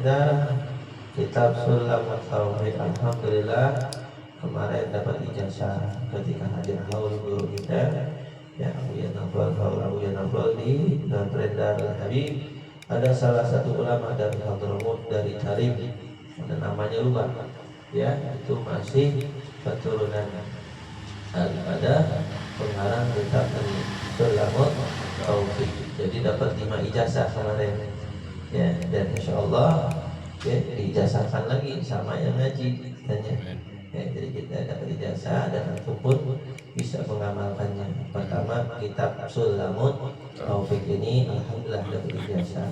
Alhamdulillah, kitab Sulam Tauhid. Alhamdulillah, kemarin dapat ijazah ketika hadir haul guru kita ya Abuya Nafal di Pesantren Darul Habib. Ada salah satu ulama dari Hadramut dari Tarim, ada namanya lupa ya, itu masih keturunan daripada pengarang kitab Sulam Tauhid. Jadi dapat 5 ijazah kemarin ya, dan insyaallah ya diijazahkan lagi sama yang ngaji tanya ya, jadi kita dapat ijazah dan antum pun bisa mengamalkannya. Pertama kitab Sulamut Taufik ini alhamdulillah dapat ijazah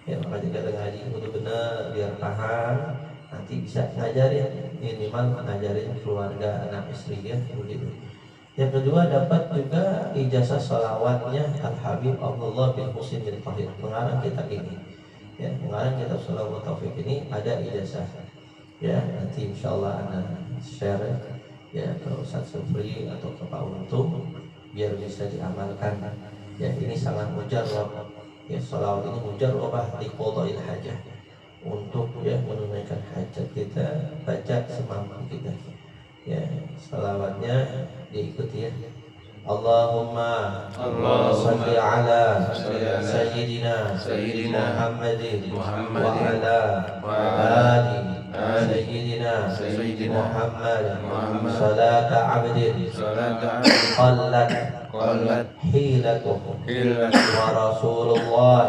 ya, maka jika ngaji itu benar biar paham nanti bisa ngajarin, minimal ngajarin keluarga anak istri ya begitu. Yang kedua dapat juga ijazah salawatnya Al Habib Abdullah bin Husin bin Tahir, pengarang kitab ini ya, pengarang kitab Shalawat Taufik ini ada ijazah ya, nanti insyaallah anak share ya ke Ustaz Sufri atau ke Pak Untung biar bisa diamalkan ya. Ini sangat mujarrab ya, shalawat ini mujarrabah di qada'il hajah, untuk ya menunaikan hajat kita, baca semampu kita ya. Shalawatnya diikuti ya. Allahumma salli ala Sayyidina Muhammadin wa ala ali Sayyidina Muhammad salata abdin qallat hilatuhu wa Rasulullah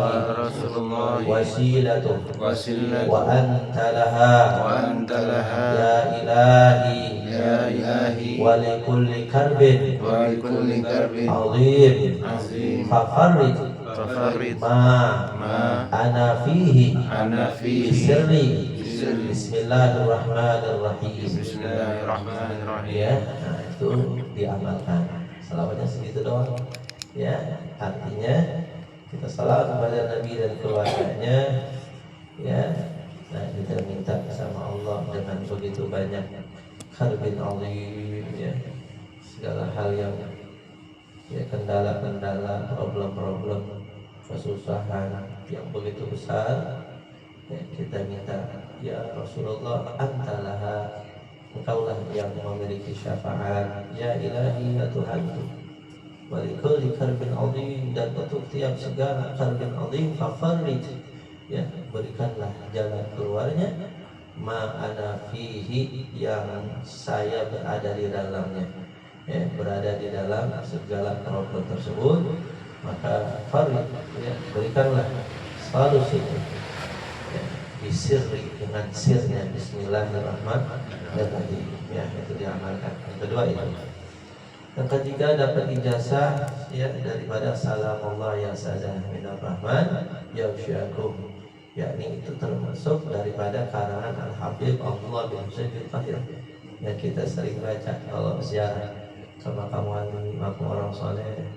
wasilatuhu wa anta laha ya ilahi wa likulli karbin azim fafarrij ma ana fihi bisirri Bismillahirrahmanirrahim. Ya, nah itu diamalkan. Salawatnya segitu doang ya, artinya kita salawat kepada Nabi dan keluarganya ya. Nah kita minta sama Allah dengan begitu banyak kharbin azim ya, segala hal yang ya, kendala-kendala, problem-problem, kesusahan yang begitu besar ya, kita minta ya Rasulullah antalaha, engkaulah yang memiliki syafaat ya ilahi ya Tuhanku, walikul karbin azim, dan untuk tiap segala karbin azim fafarrij ya, berikanlah jalan keluarnya ma ana fihi, yang saya berada di dalamnya ya, berada di dalam segala problem tersebut, maka farrij ya, berikanlah solusi ya, bisirri, dengan sirnya Bismillahirrahmanirrahim ya, itu diamalkan. Yang kedua itu. Yang ketiga dapat ijazah ya daripada salamullah ya sadah minar rahman ya usyakum, yakni itu termasuk daripada karangan Al Habib Abdullah bin Husain bin Tahir yang kita sering baca kalau ziarah ke makam wali, makam orang saleh.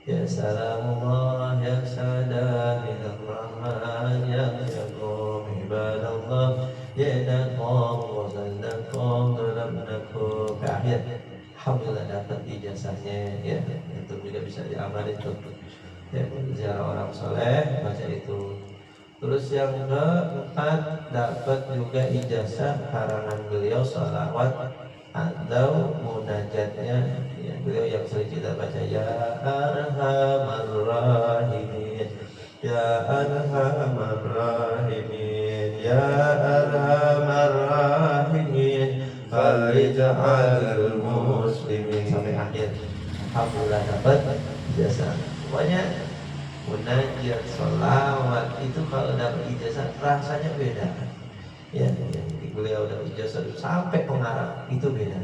Ya salamullah ya sadah minar rahman ya usyakum ibadallah ya nakum wa zallakum dalamnakum ke akhir. Alhamdulillah dapat ijazahnya ya, itu juga bisa diamalin tuh ya, ziarah orang soleh baca itu. Terus yang keempat dapat juga ijazah karangan beliau salawat atau munajatnya ya, beliau yang sering kita baca ya arhamar rahimin ya arhamar rahimin ya arhamar rahimin falij'al muslimin sampai akhir. Alhamdulillah dapat ijazah. Pokoknya munajat sholawat itu kalau dapat ijazah rasanya beda ya, beliau dapat ijazah sampai pengarang itu beda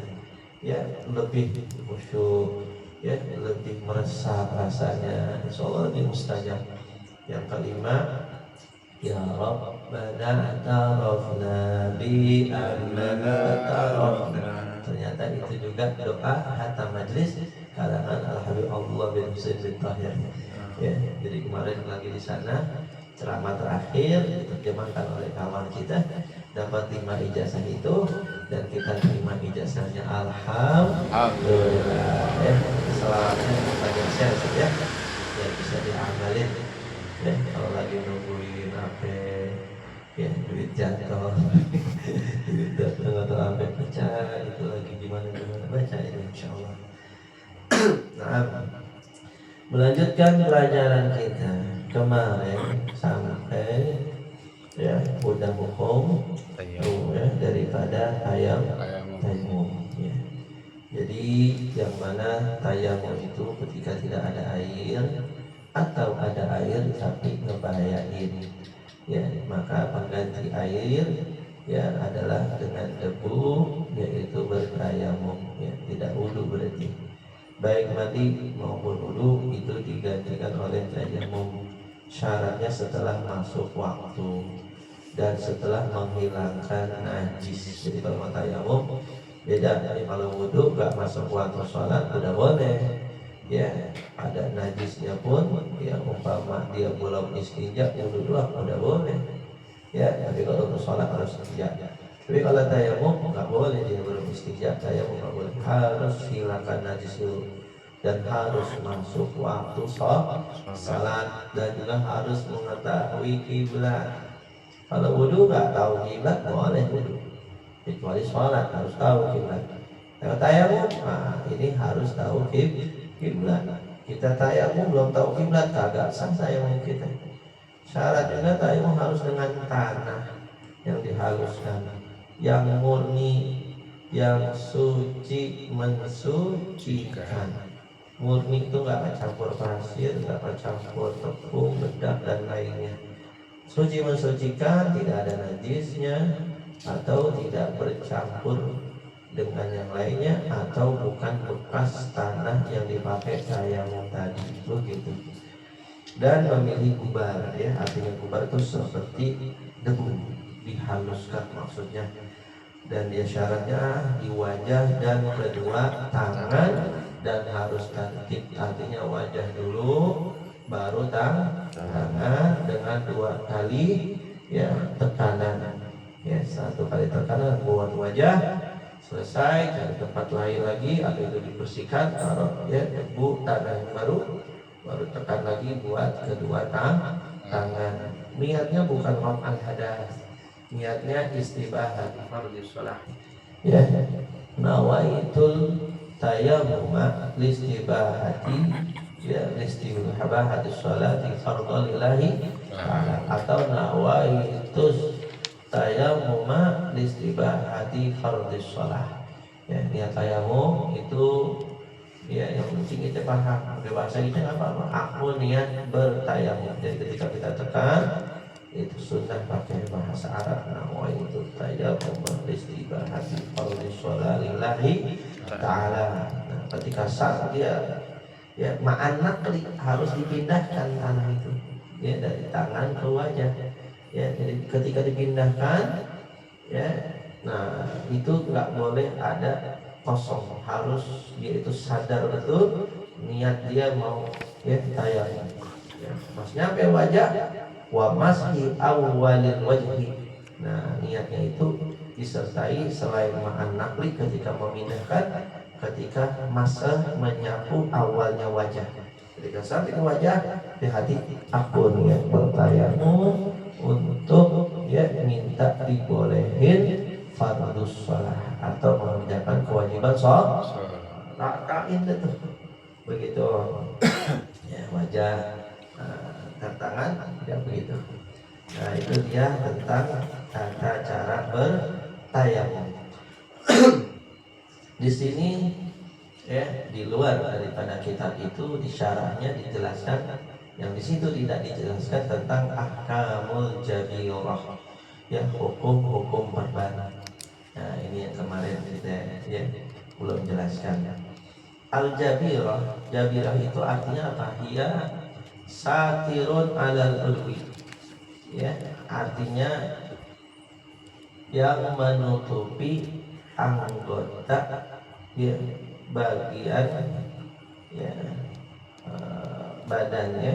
ya, lebih khusyuk ya, lebih meresap rasanya, insyaallah lebih mustajab. Yang kelima ya Rabbana tarafna bi annana tarafna, ternyata itu juga doa hatam majlis kalangan Al Habib Abdullah bin Husain bin Tahir ya. Jadi kemarin lagi di sana ceramah terakhir diterjemahkan oleh kawan kita, dapat 5 ijazah itu dan kita terima ijazahnya alhamdulillah ya. Selawatnya banyak share ya, yang bisa diamalin ya, kalau lagi nungguin apa ya duit jatuh duit datang atau sampai pecah itu lagi gimana baca itu insyaallah. Nah, melanjutkan pelajaran kita kemarin sampai ya udah hukum ya daripada tayamum ya. Jadi yang mana tayamum itu ketika tidak ada air atau ada air tapi ngebahayain ya, maka pengganti air ya adalah dengan debu, yaitu bertayamum ya, tidak wudu berarti. Baik mandi maupun wudu itu digantikan oleh tayamum. Syaratnya setelah masuk waktu dan setelah menghilangkan najis. Jadi kalau tayamum beda dari kalau wudu, gak masuk waktu sholat udah boleh ya, ada najisnya pun ya, umpama dia belum istinja wudu doang udah boleh ya, tapi kalau untuk sholat harus istinja. Tapi kalau tayamum nggak boleh, dia belum istinja tayamum nggak boleh, harus hilangkan najis dulu dan harus masuk waktu sholat dan juga harus mengetahui kiblat. Kalau wudu nggak tahu kiblat boleh wudu, kecuali sholat harus tahu kiblat. Kalau tayamum, nah ini harus tahu kiblat. Kita tayamum belum tahu kiblat kagak sah tayamum kita. Syarat juga tayamum harus dengan tanah yang dihaluskan, yang murni, yang suci, mensucikan. Murni itu nggak campur pasir, nggak campur tepung, bedak dan lainnya. Suci mensucikan, tidak ada najisnya atau tidak bercampur dengan yang lainnya, atau bukan bekas tanah yang dipakai tayamum tadi, begitu. Dan memilih gubar ya, artinya gubar itu seperti debu dihaluskan maksudnya, dan dia syaratnya di wajah dan kedua tangan, dan harus tertib, artinya wajah dulu baru tangan dengan 2 kali ya tekanan ya, 1 kali tekanan buat wajah, selesai cari tempat lain lagi atau itu dibersihkan, taruh ya debu tanah yang baru tekan lagi buat kedua tangan. Niatnya bukan al hadas, niatnya istibahat fardhu shalah ya, nawaitul tayammuma listibahati ya, listibahati sholati fardhu lillahi ta'ala, atau nawaitus tayammuma listibahati fardhu shalah ya. Niat tayamum itu ya, yang penting kita paham bahasa kita nggak apa-apa. Aku niat bertayamum. Jadi ketika kita tekan itu sunnah pakai bahasa Arab. Nawaitu tayamum listibahati fardhu shalah lillahi ta'ala. Nah, ketika saat dia ya ma'anak harus dipindahkan tanah itu ya, dari tangan ke wajah ya. Jadi ketika dipindahkan ya, nah itu nggak boleh ada kosong, harus dia itu sadar betul niat dia mau ya tayamum ya. Mas nyampe wajah wa mashi awwalil wajhi. Nah niatnya itu disertai selain ma'an nakli ketika memindahkan, ketika masa menyapu awalnya wajah. Ketika sampai ke wajah, hati aku niat bertayamum untuk ya minta dibolehin fardhu shalah atau mengerjakan kewajiban sholat. Rakain itu begitu ya, wajah tangan ya begitu. Nah itu dia tentang tata cara bertayamum. Di sini ya, di luar daripada kitab itu di syarahnya dijelaskan, yang di situ tidak dijelaskan tentang ahkamul jabirah ya, hukum-hukum perban. Nah ini yang kemarin kita ya belum jelaskan. Al-jabirah, jabirah itu artinya apa? Ia satirun alal ulwi ya, artinya yang menutupi anggota ya, bagian ya badannya,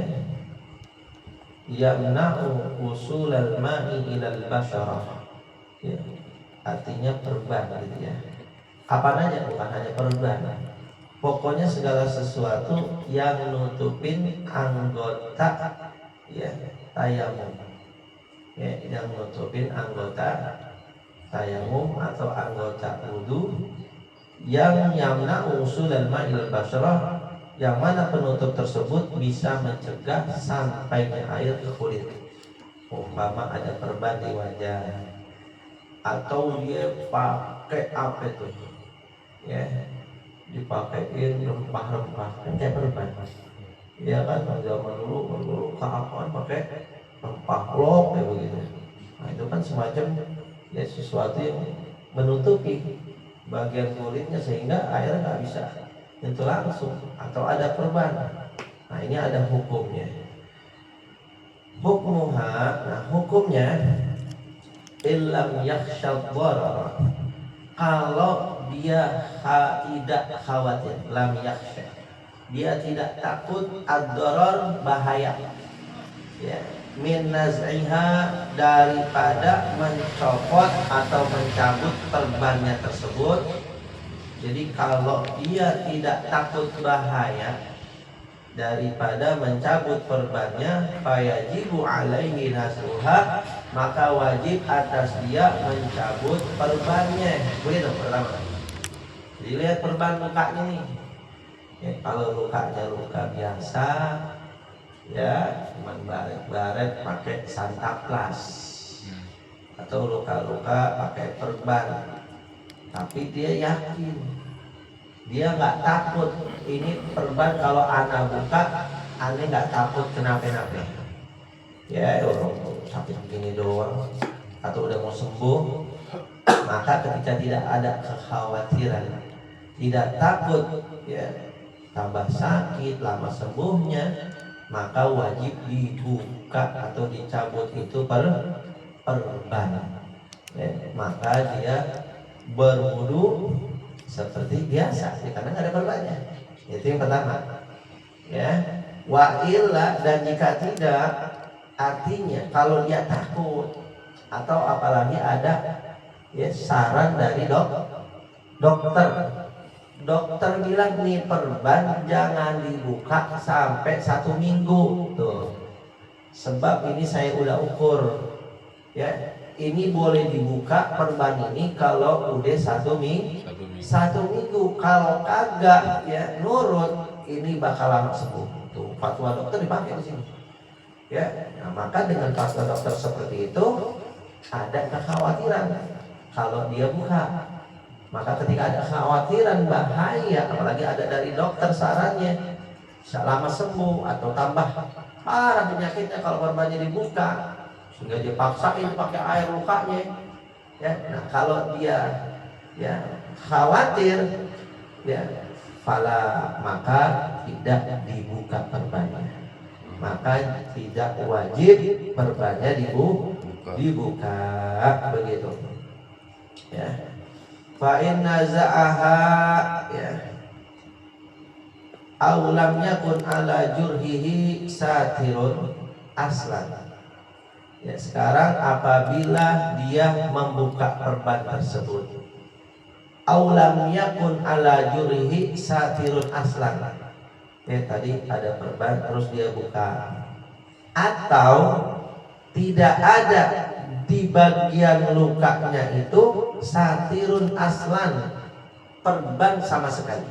yamna'u usulal ma'i ilal basyarah ya, artinya perban gitu ya. Apa aja, bukan hanya perban, pokoknya segala sesuatu yang nutupin anggota ya tayamum ya, yang nutupin anggota tayamum atau anggota wudu yang yamna usulal ma'il basyrah, yang mana penutup tersebut bisa mencegah sampainya air ke kulit. Umpama ada perban di wajah atau dia pakai apa itu ya, dipakein rempah-rempah kan kayak perban ya kan, zaman dulu keakuan pakai rempah lok kayak begitu. Nah itu kan semacam ya sesuatu yang menutupi bagian kulitnya sehingga air nggak bisa nyentuh langsung, atau ada perban. Nah ini ada hukumnya. Hukmuha, nah hukumnya illam yakhshad dharar, kalau dia tidak khawatir, lam yakhsha, dia tidak takut ad-dharar, bahaya ya, min naz'iha, daripada mencopot atau mencabut perbannya tersebut. Jadi kalau dia tidak takut bahaya daripada mencabut perbannya, fayajibu alaihi nasruha, maka wajib atas dia mencabut perbannya. Begitu pertama. Dilihat perban lukanya nih ya, kalau lukanya luka biasa ya cuman baret-baret pakai santaplas, atau luka-luka pakai perban, tapi dia yakin, dia nggak takut ini perban kalau anak buka, aneh nggak takut kenapa-napa ya, orang sakit begini doang atau udah mau sembuh, maka ketika tidak ada kekhawatiran, tidak takut ya tambah sakit lama sembuhnya, maka wajib dibuka atau dicabut itu perban ya, maka dia berwudu seperti biasa ya, karena nggak ada perbannya. Itu yang pertama ya. Wa illa, dan jika tidak, artinya kalau dia takut atau apalagi ada ya saran dari dokter bilang nih perban jangan dibuka sampai 1 minggu tuh, sebab ini saya udah ukur ya, ini boleh dibuka perban ini kalau udah 1 minggu, kalau kagak ya nurut ini bakal lama sembuh. Tuh fatwa dokter dipakai di sini ya. Nah, maka dengan fatwa dokter seperti itu ada kekhawatiran kalau dia buka, maka ketika ada kekhawatiran bahaya, apalagi ada dari dokter sarannya bisa lama sembuh atau tambah parah penyakitnya kalau perbannya dibuka, sehingga dia paksain pakai air lukanya ya. Nah kalau dia ya khawatir ya, fala, maka tidak dibuka perbannya, maka tidak wajib perbannya dibuka begitu ya. Fa in naza'aha ya aw lam yakun ala jurhihi satirun aslan ya. Sekarang apabila dia membuka perban tersebut, aw lam yakun ala jurhihi satirun aslan ya, tadi ada perban terus dia buka, atau tidak ada di bagian lukanya itu satirun aslan, perban sama sekali,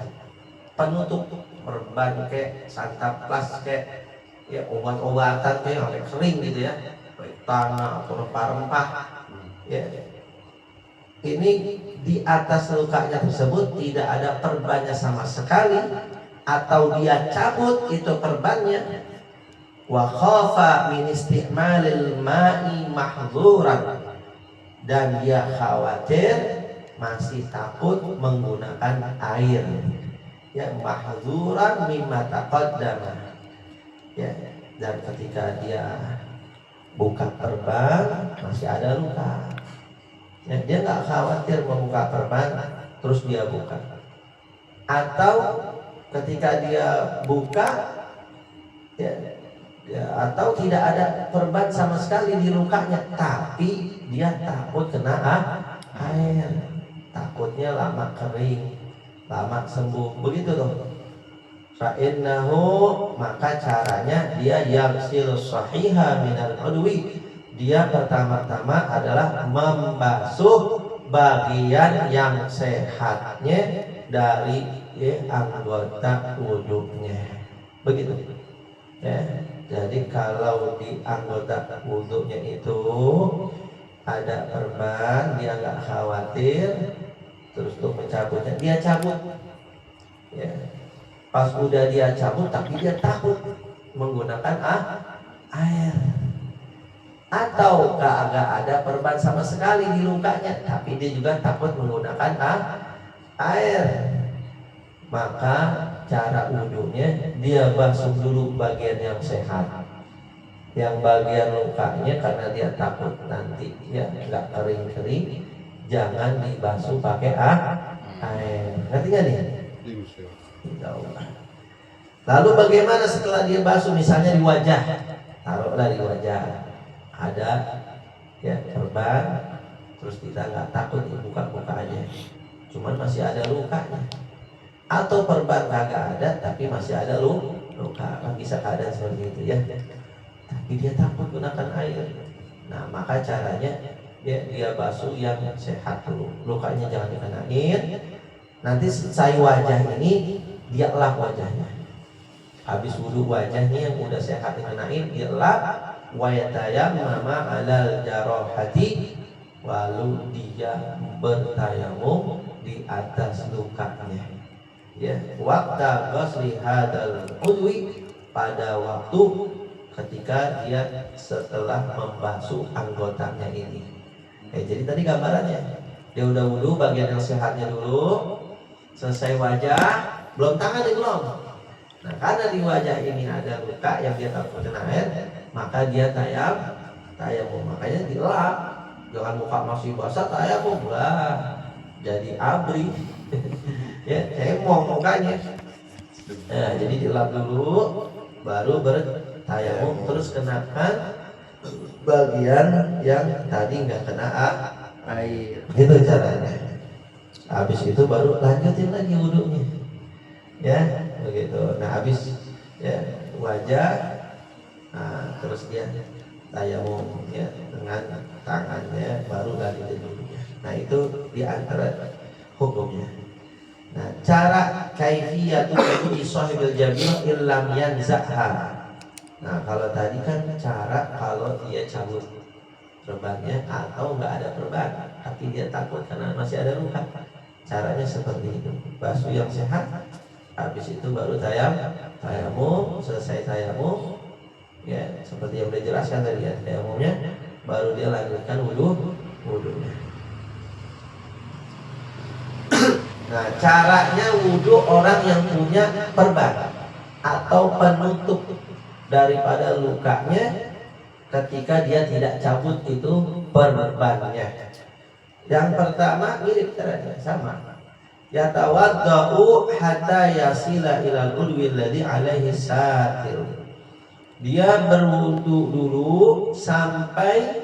penutup perban kayak santaplas kayak ya obat-obatan kayak sampai kering gitu ya, kayak tanah atau rempah-rempah ya, ini di atas lukanya tersebut tidak ada perbannya sama sekali, atau dia cabut itu perbannya, wa khafa min isti'malil ma'i mahdzuran, dan dia khawatir masih takut menggunakan air ya, mahdzuran mimma taqaddama ya. Dan ketika dia buka perban masih ada luka ya, dia nggak khawatir membuka perban terus dia buka, atau ketika dia buka ya, atau tidak ada perban sama sekali di lukanya, tapi dia takut kena air, takutnya lama kering, lama sembuh begitu loh. Fa'innahu, maka caranya dia yaghsil sahiha minal udwi, dia pertama-tama adalah membasuh bagian yang sehatnya dari anggota wudhunya. Begitu. Ya. Jadi kalau di anggota wudhunya itu ada perban, dia nggak khawatir, terus untuk mencabutnya dia cabut. Ya. Pas udah dia cabut, tapi dia takut menggunakan air. Atau agak ada perban sama sekali di lukanya, tapi dia juga takut menggunakan air. Maka cara wudhunya dia basuh dulu bagian yang sehat. Yang bagian lukanya karena dia takut nanti ya nggak kering-kering, jangan dibasuh pakai air. Ngerti nggak nih? Lalu bagaimana setelah dia basuh, misalnya di wajah, taruhlah di wajah ada ya perban, terus kita nggak takut buka-buka aja, cuman masih ada lukanya. Atau perban kagak ada tapi masih ada luka, kan bisa keadaan seperti itu ya. Tapi dia takut gunakan air. Nah maka caranya dia basuh yang sehat dulu, lukanya jangan dikenain. Nanti selesai wajah ini dia lap wajahnya. Habis wudhu wajahnya yang udah sehat dikenain, dia lap. Wa yatayammama 'alal jarahati, lalu dia bertayamum di atas lukanya. Ya, waqta ghusli hadzal udwi, pada waktu ketika dia setelah membasuh anggotanya ini. Jadi tadi gambarannya, dia udah wudhu bagian yang sehatnya dulu, selesai wajah, belum tangan belum. Nah karena di wajah ini ada luka yang dia takut kena air, maka dia tayamum. Makanya dilap, jangan muka masih basah tayamum lah, jadi abri. Ya, cemong mukanya. Nah, jadi dilap dulu, baru bertayamum, terus kenakan bagian yang tadi nggak kena air. Gitu caranya. Habis itu baru lanjutin lagi wudhunya. Ya, begitu. Nah, habis ya wajah, nah, terus dia tayamum ya dengan tangannya, baru lanjutin wudhunya. Nah, itu di antara hukumnya. Nah, cara kaifiyatu wudhu sahibil jabir illam yanza'ha. Nah, kalau tadi kan cara kalau dia cabut perbannya atau nggak ada perban, tapi dia takut karena masih ada luka. Caranya seperti itu. Basuh yang sehat, habis itu baru tayamum, selesai tayamum, ya seperti yang udah jelaskan tadi ya, tayamumnya, baru dia lanjutkan wudhunya. Nah, caranya wudhu orang yang punya perban atau penutup daripada lukanya ketika dia tidak cabut itu perbannya. Yang pertama mirip caranya, sama. Yatawaddau hatta yasila ilal udwi alladhi alaihi satir. Dia berwudu dulu sampai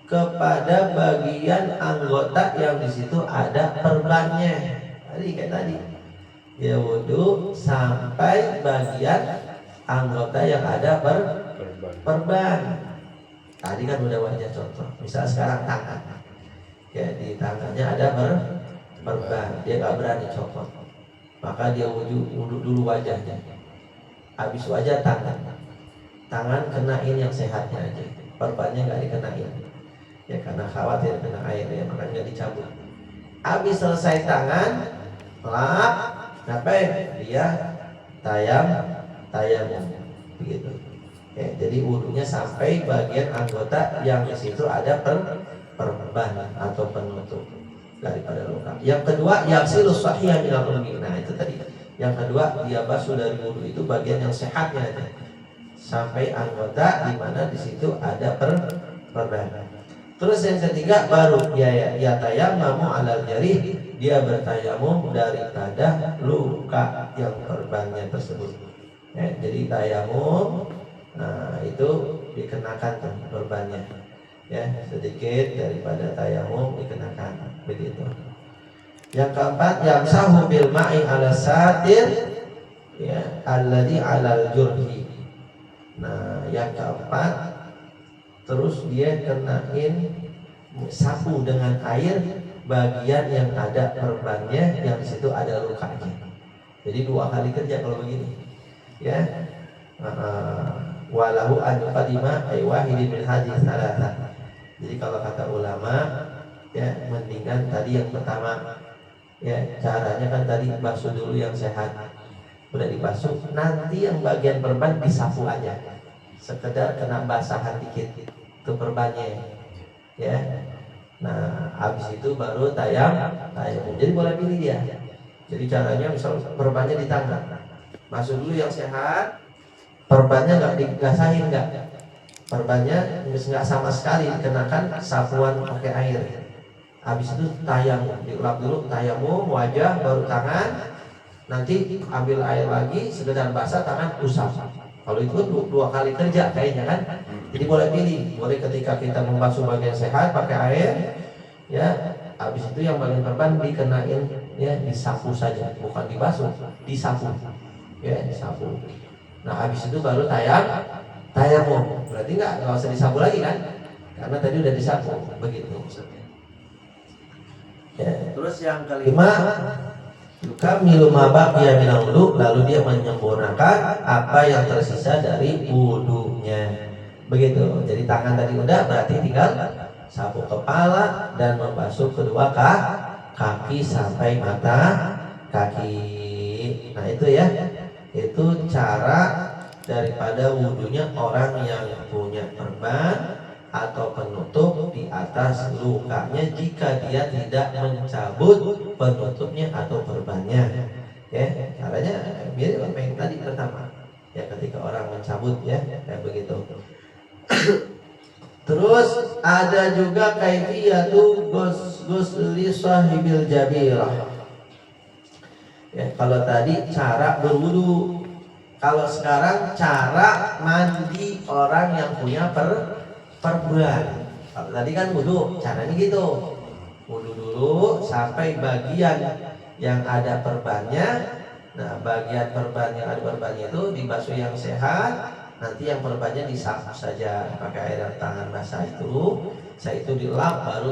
kepada bagian anggota yang di situ ada perbannya. Tadi kayak tadi. Dia wudu sampai bagian anggota yang ada perban. Tadi kan udah wajah contoh. Misal sekarang tangan. Ya di tangannya ada perban, dia nggak berani copot, maka dia wudhu dulu wajahnya. Habis wajah tangan kenain yang sehatnya aja, perbannya nggak dikenain. Ya karena khawatir kena air ya, makanya nggak dicabut. Habis selesai tangan, lap, ngapain? Dia tayamum, begitu. Ya, jadi wudhunya sampai bagian anggota yang di situ ada perban atau penutup daripada luka. Yang kedua, yaksilus sahih minal udwi. Nah, itu tadi. Yang kedua, dia basuh dari wudhu itu bagian yang sehatnya aja. Sampai anggota di mana di situ ada perban. Terus yang ketiga baru ya tayammamu alal jarih, dia bertayamum daripada luka yang perbannya tersebut. Ya, jadi tayamum, nah itu dikenakan tuh perbannya. Ya, sedikit daripada tayamum dikenakan, begitu. Yang keempat, yamsahu bil ma'i ala satir, ya, alladhi alal jurhi. Nah, yang keempat terus dia kenain sapu dengan air bagian yang ada perbannya yang di situ ada lukanya. Jadi 2 kali kerja kalau begini. Ya. Walahu an yuqaddima ay wahidin min hadhihi thalatha. Jadi kalau kata ulama ya mendingan tadi yang pertama ya caranya kan tadi basuh dulu yang sehat. Udah dibasuh, nanti yang bagian perban disapu aja. Sekedar kena basahan dikit itu perbannya. Ya. Nah, habis itu baru tayamum. Jadi boleh pilih dia. Jadi caranya misal perbannya di tangan. Masuk dulu yang sehat. Perbannya nggak digasahin nggak. Perbannya nggak sama sekali dikenakan sapuan pakai air. Habis itu tayamum, diulap dulu tayamum wajah baru tangan. Nanti ambil air lagi, sekedar basah tangan usap. Kalau itu 2 kali kerja kayaknya kan. Jadi boleh pilih, boleh ketika kita membasuh bagian sehat pakai air, ya. Habis itu yang bagian perban dikenain, ya disapu saja, bukan dibasuh, disapu, ya disapu. Nah habis itu baru tayamum. Berarti nggak usah disapu lagi kan? Karena tadi udah disapu, begitu maksudnya. Ya, terus yang kelima, yukamilu ma baqiya minal wudu, lalu dia menyempurnakan apa yang tersisa dari wudunya. Begitu. Jadi tangan tadi udah, berarti tinggal sapu kepala dan membasuh kedua kaki sampai mata kaki. Nah itu ya, itu cara daripada wudunya orang yang punya perban atau penutup di atas lukanya jika dia tidak mencabut penutupnya atau perbannya. Ya, caranya mirip apa yang tadi pertama. Ya, ketika orang mencabut ya, kayak begitu. Terus ada juga kaifiyatu ghusli sahibil jabirah. Ya, kalau tadi cara berwudu, kalau sekarang cara mandi orang yang punya perban. Kalau tadi kan wudu, caranya gitu. Wudu dulu sampai bagian yang ada perbannya. Nah, bagian perban yang ada perbannya itu dibasuh yang sehat. Nanti yang perbannya disapu saja pakai air tangan basah itu. Setelah itu dilap baru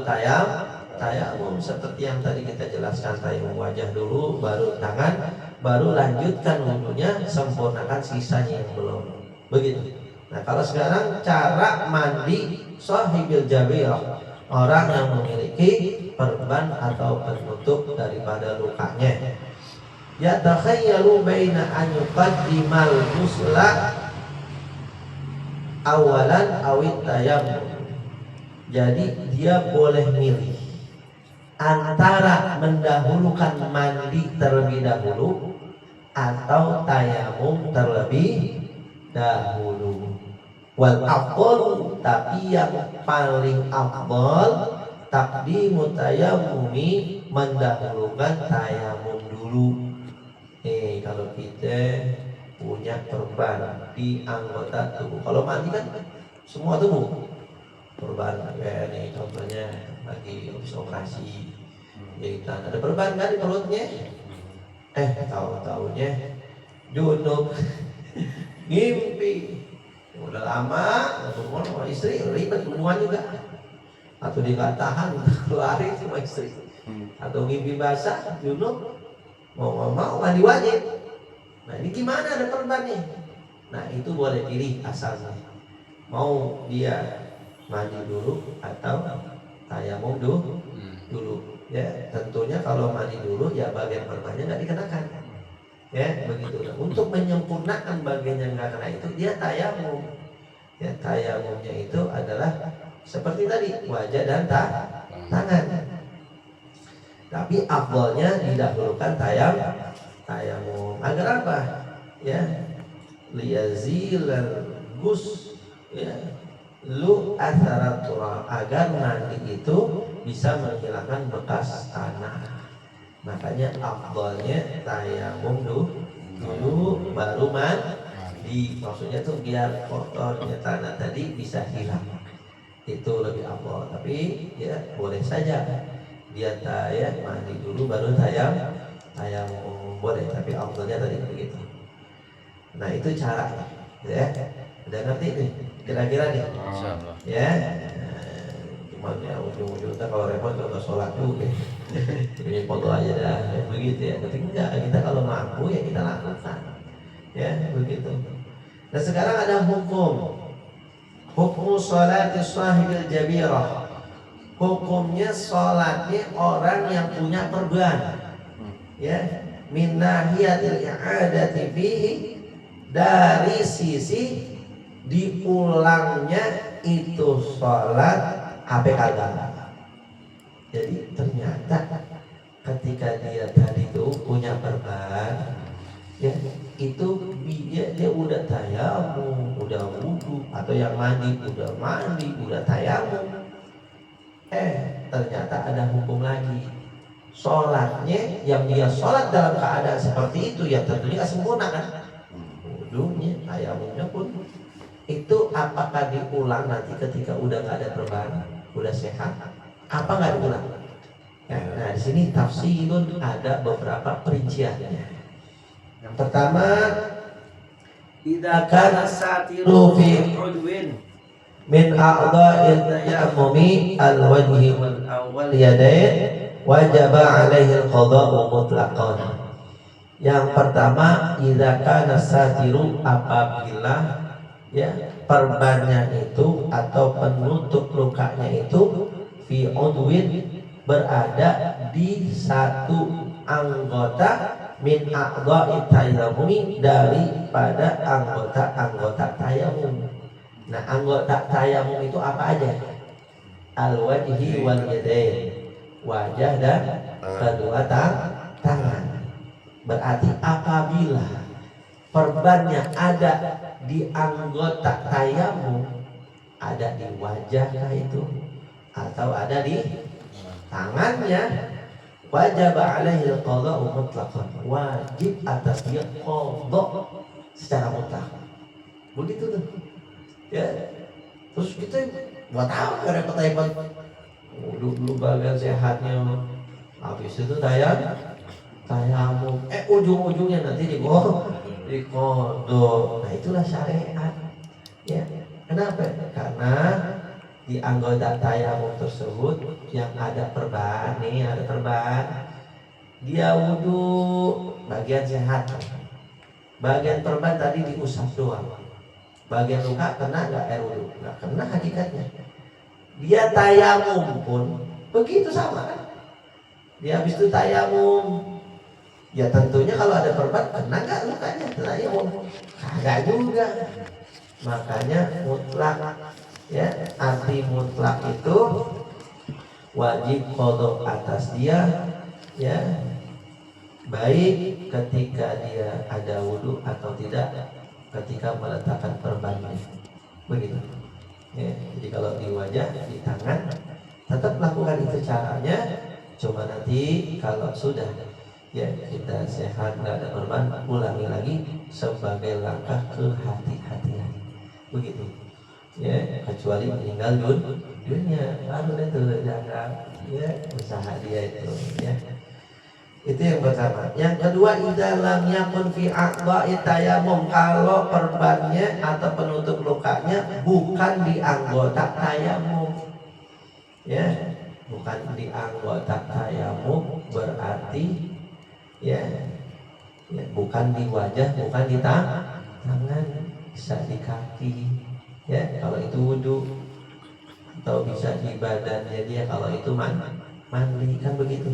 tayamum seperti yang tadi kita jelaskan, tayamum wajah dulu, baru tangan, baru lanjutkan wudunya, sempurnakan sisanya yang belum. Begitu. Nah kalau sekarang cara mandi sahibil jabirah, orang yang memiliki perban atau penutup daripada lukanya. Ya takhayyalu baina an yuqaddimal ghusla awalan awit tayammum. Jadi dia boleh milih antara mendahulukan mandi terlebih dahulu atau tayamum terlebih dahulu. Wal afdal, tapi yang paling afdal taqdimu tayammumi, mendahulukan tayamum dulu. Kalau kita punya perban di anggota tubuh, kalau mandi kan semua tubuh perban, kayak nih contohnya lagi habis operasi jahitan ada perban kan di perutnya, tahu-tahunya junub ngimpi. Udah lama hubungan sama istri ribet hubungan juga, atau dia nggak tahan lari sama istri, atau ngimpi basah junub, mau mandi wajib. Nah ini gimana, ada perban nih. Nah itu boleh pilih asalnya, mau dia mandi dulu atau tayamum dulu. Ya tentunya kalau mandi dulu ya bagian perbannya nggak dikenakan. Ya begitu. Nah, untuk menyempurnakan bagian yang nggak kena itu dia tayamum. Ya tayamumnya itu adalah seperti tadi wajah dan tangan. Tapi afdalnya didahulukan tayamum. Agar apa? Ya liyazilal gus, ya lu atharatura, agar mandi itu bisa menghilangkan bekas tanah. Makanya afdalnya tayamum dulu baru mandi. Maksudnya tuh biar kotornya tanah tadi bisa hilang. Itu lebih afdal. Tapi ya boleh saja dia mandi dulu baru tayamum boleh, tapi afdalnya tadi begitu. Nah itu caranya ya. Udah ngerti nih kira-kira nih? Insyaallah. Ya. Cuman ya ujung-ujungnya kalau repot kalau sholat juga. Ini foto aja dah, ya, begitu ya. Tapi enggak, kita kalau mampu ya kita lakukan. Ya, begitu. Nah sekarang ada hukum sholat sahibil jabirah. Hukumnya sholatnya orang yang punya perban. Ya, min nahiyatil i'adati fihi, dari sisi diulangnya itu sholat HP kagak. Jadi ternyata ketika dia tadi tuh punya perban, ya itu dia udah tayamum, udah wudu, atau yang mandi, udah tayamum. Ternyata ada hukum lagi. Sholatnya yang dia sholat dalam keadaan seperti itu ya tentunya nggak sempurna kan? Wudunya, tayamumnya pun itu apakah diulang nanti ketika udah nggak ada perban, udah sehat? Apa nggak diulang? Ya, nah di sini tafsirun ada beberapa perinciannya. Yang pertama, idza kana satiru fi udwin min a'dha'il tayammumi al-wajhi wal yadayn wajaba 'alaihi al-qada'u mutlaqan. Yang pertama, idza kana satiru, apabila ya perbannya itu atau penutup lukanya itu fi udwin, berada di satu anggota min a'dha'i tayammumi, daripada anggota-anggota tayamum. Nah, anggota tayamum itu apa aja? Al-wajhi wal yadain, wajah dan kedua tangan. Berarti apabila perbannya ada di anggota tayamum, ada di wajah itu atau ada di tangannya, wajib alaihi al-qada'u mutlaqan, wajib atas dia qada secara mutlak. Begitu tuh. Ya. Terus kita buat apa repot-repot? Dulu bagian sehatnya, habis itu tayamum, ujung-ujungnya nanti dikodok. Nah itulah syariat. Ya. Kenapa? Karena di anggota tayamum tersebut yang ada perban nih, ada perban, dia wudhu bagian sehat, bagian perban tadi diusap doang, bagian luka kena nggak air wudhu? Nggak kena hakikatnya. Dia tayamum pun begitu sama kan? Dia habis itu tayamum, ya tentunya kalau ada perban kena nggak lukanya? Tayamum kagak juga. Makanya mutlak. Ya, arti mutlak itu wajib qada atas dia, ya, baik ketika dia ada wudu atau tidak ketika meletakkan perbannya. Begitu. Ya, jadi kalau di wajah, di tangan tetap lakukan itu caranya. Cuma nanti kalau sudah ya kita sehat nggak ada perban, ulangi lagi sebagai langkah kehati-hatian. Begitu. Ya, kecuali meninggal dunia baru itu jaga ya usaha dia itu ya. Itu yang pertama. Yang kedua, idza lam yakun fi a'dha'i tayammum, kalau perbannya atau penutup lukanya bukan di anggota tayamum. Ya, bukan di anggota tayamum berarti ya bukan di wajah, bukan di tangan, bisa di kaki. Ya, kalau itu wudu, atau bisa di badannya dia kalau itu mandi kan begitu.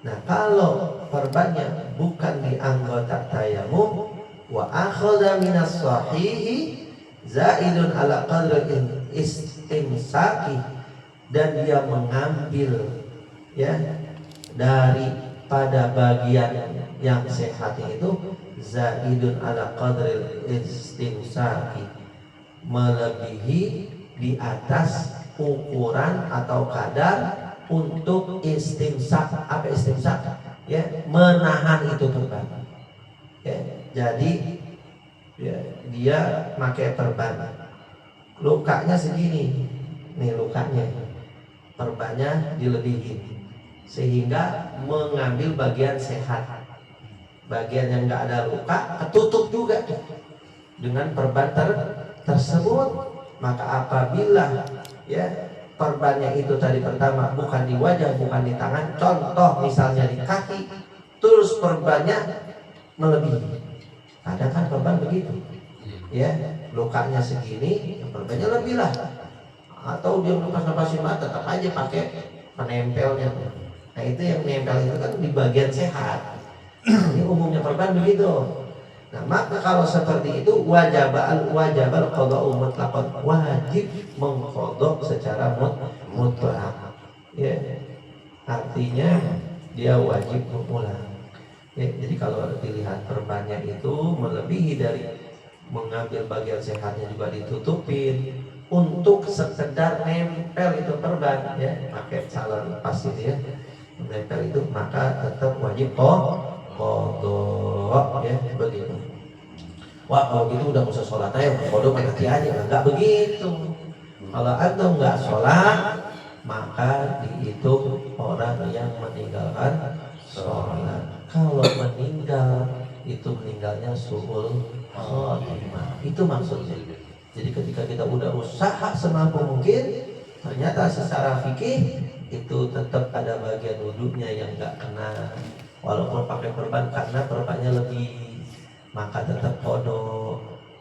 Nah, kalau perbannya bukan di anggota tayamum, wa akhadha minas sahihi zaidun ala qadri istimsaki, dan dia mengambil ya daripada bagian yang sehat itu zaidun ala qadri istimsaki, melebihi di atas ukuran atau kadar untuk istimsak. Apa istimsak? Ya, menahan itu perban. Ya, jadi ya, dia pakai perban, lukanya segini, nih lukanya, perbannya dilebihin sehingga mengambil bagian sehat, bagian yang nggak ada luka ketutup juga dengan perban tersebut. Maka apabila ya perbannya itu tadi pertama bukan di wajah, bukan di tangan, contoh misalnya di kaki, terus perbannya melebihi. Kadang kan perban begitu, ya lukanya segini, perbannya lebih lah. Atau dia lepas-lepasin mata, tetap aja pakai penempelnya. Nah itu yang nempel itu kan di bagian sehat. Ini umumnya perban begitu. Nah maka kalau seperti itu wajibal qada'u mutlaqan, wajib mengqadha secara mutlak. Ya, artinya dia wajib mengulang. Ya, jadi kalau dilihat perbannya itu melebihi dari mengambil bagian sehatnya juga ditutupin untuk sekedar nempel itu perban ya pakai calon pas itu ya nempel itu, maka tetap wajib qadha ya begitu. Wah kalau gitu udah usah sholat aja qadha mati aja, enggak begitu. Kalau antum enggak sholat maka dihitung orang yang meninggalkan sholat. Kalau meninggal itu meninggalnya su'ul khatimah. Itu maksudnya. Jadi ketika kita udah usaha semampu mungkin, ternyata secara fikih itu tetap ada bagian wudhunya yang nggak kena, walaupun pakai perban karena perbannya lebih, maka tetap qadha.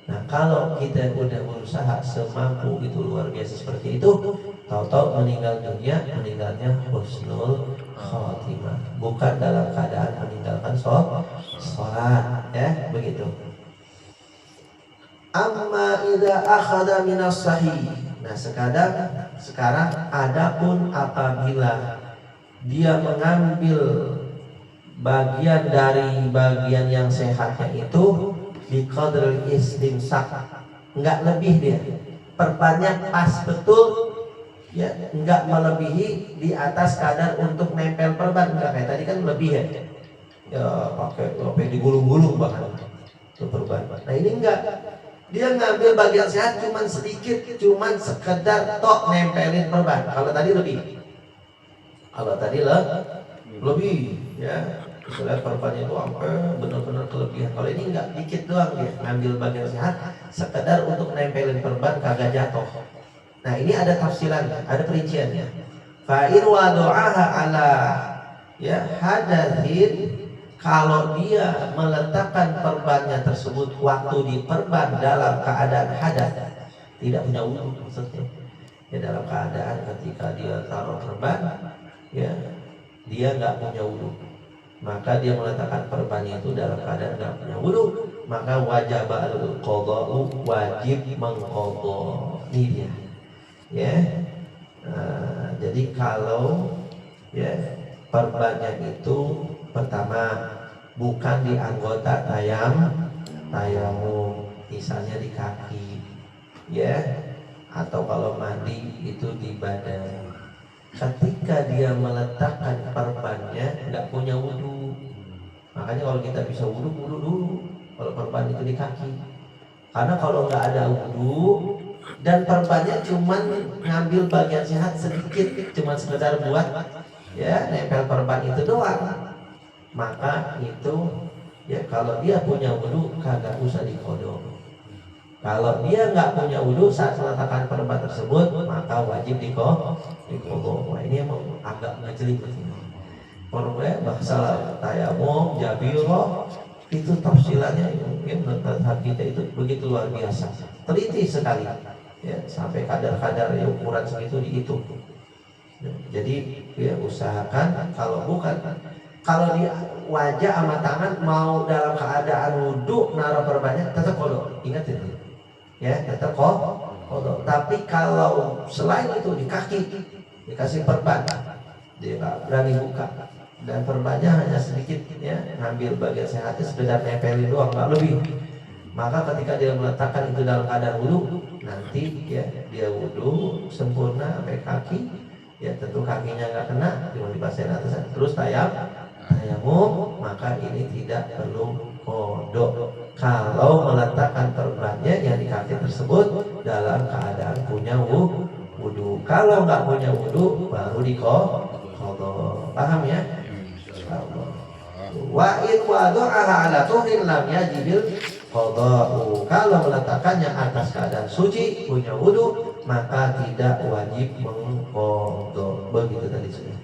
Nah kalau kita udah berusaha semampu itu luar biasa seperti itu, tahu-tahu meninggal dunia, meninggalnya husnul khatimah, bukan dalam keadaan meninggalkan sholat ya begitu. Amma idza akhadha minas sahih. Nah sekarang adapun apabila dia mengambil bagian dari bagian yang sehatnya itu di qadril istimsak, enggak lebih dia perbanyak pas betul ya, enggak melebihi di atas kadar untuk nempel perban, enggak kayak tadi kan lebih ya pakai digulung-gulung bahkan itu perban. Nah ini enggak, dia ngambil bagian sehat cuman sedikit, cuman sekedar tok nempelin perban. Kalau tadi lebih, lebih ya, misalnya perbannya itu sampai benar-benar kelebihan. Kalau ini enggak, dikit doang dia ngambil bagian sehat sekedar untuk nempelin perban kagak jatuh. Nah ini ada tafsirannya, ada perinciannya. Fa'in wadu'aha ala ya hadathin, kalau dia meletakkan perbannya tersebut waktu di perban dalam keadaan hadas, tidak punya wudhu maksudnya. Ya dalam keadaan ketika dia taruh perban, ya dia nggak punya wudhu, maka dia meletakkan perbannya itu dalam keadaan nggak punya wudhu, maka wajib al-qadha'u, wajib mengqadha. Ini dia. Ya, jadi kalau ya perbannya itu pertama bukan di anggota tayamum, misalnya di kaki, ya, atau kalau mandi itu di badan. Ketika dia meletakkan perbannya nggak punya wudhu, makanya kalau kita bisa wudhu dulu kalau perban itu di kaki, karena kalau nggak ada wudhu dan perbannya cuman ngambil bagian sehat sedikit, cuman sekedar buat ya nempel perban itu doang, maka itu ya kalau dia punya wudhu kagak usah diqadha. Kalau dia nggak punya wudhu saat meletakkan perban tersebut, maka wajib diqadha. Wah ini emang agak ngejelimet ini. Pokoknya bahasa tayamum, jabirah itu tafsirannya mungkin menurut kita itu begitu luar biasa, teliti sekali. Ya, sampai kadar-kadar ya, ukuran segitu dihitung. Jadi ya usahakan kalau bukan, kalau di wajah sama tangan mau dalam keadaan wudhu naruh perbannya tetap qadha. Ingat itu. Ya, tetap qadha. Tapi kalau selain itu di kaki dikasih perban, dia nggak berani buka dan perbannya hanya sedikit ya, ngambil bagian sehatnya sekedar nempelin doang, nggak lebih. Maka ketika dia meletakkan itu dalam keadaan wudhu, nanti ya dia wudhu sempurna sampai kaki, ya tentu kakinya nggak kena, cuma dibasahin atas, terus tayamum, maka ini tidak perlu qadha. Kalau meletakkan perbannya yang di kaki tersebut dalam keadaan punya wudhu. Kalau nggak punya wudhu baru diqadha. Paham ya? Wa in wada'aha ala tuhrin lam yajibil qada'u. Kalau meletakkannya atas keadaan suci, punya wudu, maka tidak wajib mengqadha. Begitu tadi sudah.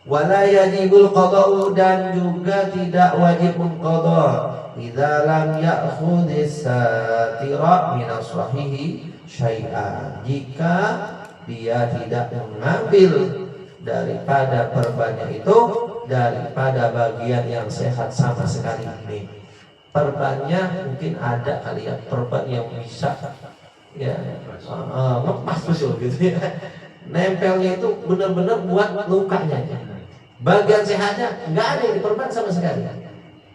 Wala yajibul qada'u, dan juga tidak wajib mengqadha idza lam ya'khudhis satira min as-sahihi syai'an. Jika dia tidak mengambil daripada perbannya itu daripada bagian yang sehat sama sekali. Nih, perbannya mungkin ada kali ya, perban yang bisa ya ngepas betul gitu ya. Nempelnya itu benar-benar buat lukanya. Bagian sehatnya nggak ada yang diperban sama sekali.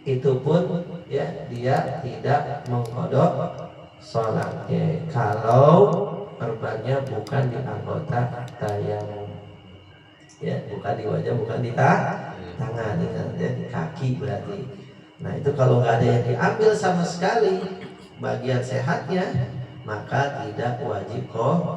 Itu pun ya dia tidak mengqadha sholat ya, kalau perbannya bukan di anggota tayamum ya, bukan di wajah, bukan di tangan ya, di kaki berarti. Nah itu kalau nggak ada yang diambil sama sekali bagian sehatnya, maka tidak wajib qadha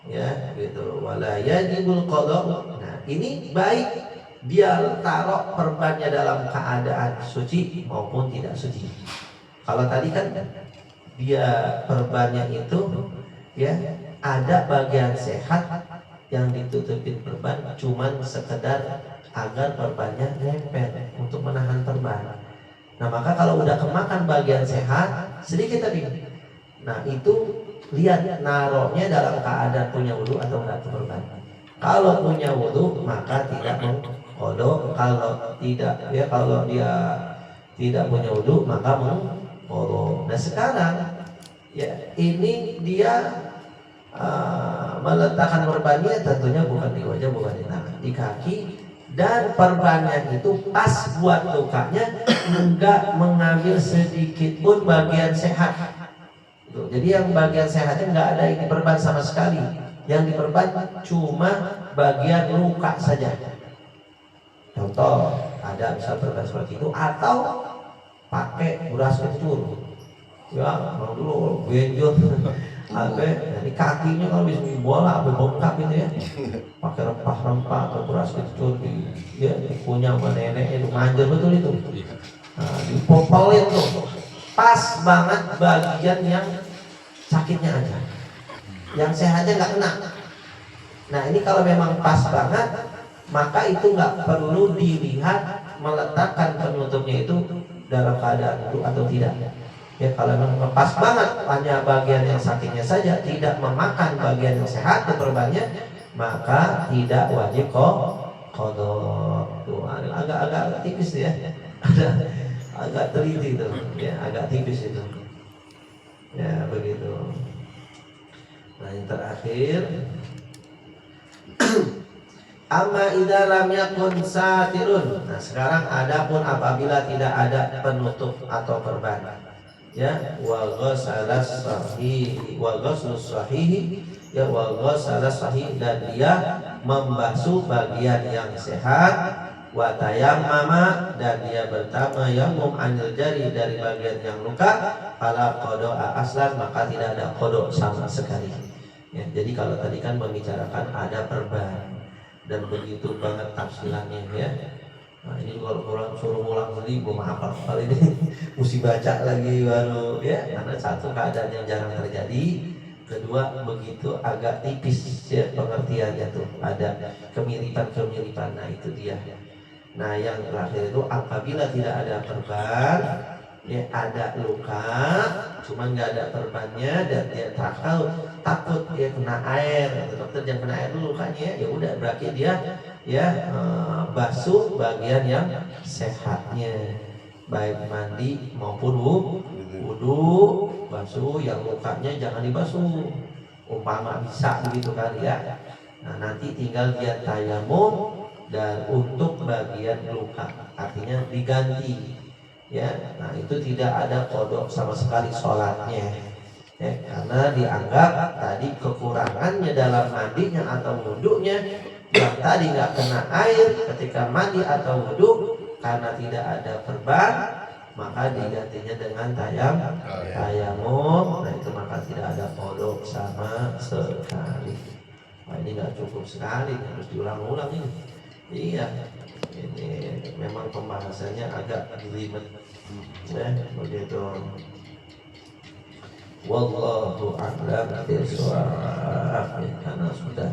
ya gitu. Wala yajibul qadha. Nah ini baik dia taruh perbannya dalam keadaan suci maupun tidak suci. Kalau tadi kan dia perbannya itu ya ada bagian sehat yang ditutupin perban cuman sekedar agar perbannya nempel untuk menahan perban. Nah maka kalau udah kemakan bagian sehat sedikit tadi, nah itu lihat naruhnya dalam keadaan punya wudu atau enggak perban. Kalau punya wudu maka tidak mengqadha, kalau tidak ya, kalau dia tidak punya wudu maka mengqadha. Nah sekarang ya ini dia meletakkan perbannya tentunya bukan di wajah, bukan di tangan, di kaki, dan perbannya itu pas buat lukanya, enggak mengambil sedikit pun bagian sehat. Tuh, jadi yang bagian sehatnya enggak ada yang diperban sama sekali, yang diperban cuma bagian luka saja. Contoh ada bisa perban seperti itu, atau pakai beras kencur ya, mau dulu benjol di kakinya kalau bisa bola atau bengkak gitu ya, pakai rempah-rempah atau beras kencur ya punya sama nenek itu manjur betul itu. Nah, dipopolin tuh pas banget bagian yang sakitnya aja, yang sehatnya nggak kena. Nah ini kalau memang pas banget maka itu nggak perlu dilihat meletakkan penutupnya itu dalam keadaan wudu atau tidak. Ya kalau memang pas banget hanya bagian yang sakitnya saja, tidak memakan bagian yang sehat di perbannya, maka tidak wajib qadha. Tuh agak tipis ya, agak teliti tuh ya, agak tipis itu ya begitu. Nah yang terakhir amma idza lam yakun satirun. Nah sekarang adapun apabila tidak ada penutup atau perban ya, wa ghasalas sahih wa ghaslus sahih ya, wa ghasalas sahih, dan dia membasuh bagian yang sehat, wa tayammama, dan dia bertayammum anil jari, dari bagian yang luka, fala qada aslan, maka tidak ada qada sama sekali ya. Jadi kalau tadi kan membicarakan ada perban dan begitu banget tafsirannya ya. Nah ini kalau orang suruh ngulang lagi belum hafal kali ini mesti baca lagi baru ya, karena satu keadaan yang jarang terjadi, kedua begitu agak tipis ya pengertiannya tuh, ada kemiripan. Nah itu dia. Nah yang terakhir itu apabila tidak ada perban ya, ada luka cuman nggak ada perbannya dan dia takut dia kena air, atau dokter jangan kena air dulu lukanya, ya udah berarti dia ya basuh bagian yang sehatnya, baik mandi maupun wudu, basuh yang lukanya jangan dibasuh umpama bisa begitu kali ya. Nah nanti tinggal dia tayamum dan untuk bagian luka artinya diganti ya. Nah itu tidak ada qadha sama sekali sholatnya ya, karena dianggap tadi kekurangannya dalam mandinya atau wudunya, yang tadi nggak kena air ketika mandi atau wudu karena tidak ada perban, maka digantinya dengan tayamum. Nah itu maka tidak ada qadha sama sekali. Nah ini nggak cukup sekali, harus diulang-ulang ini Iya, ini memang pembahasannya agak jelimet. Ya, begitu. Wallahu a'lam bishawab. Karena sudah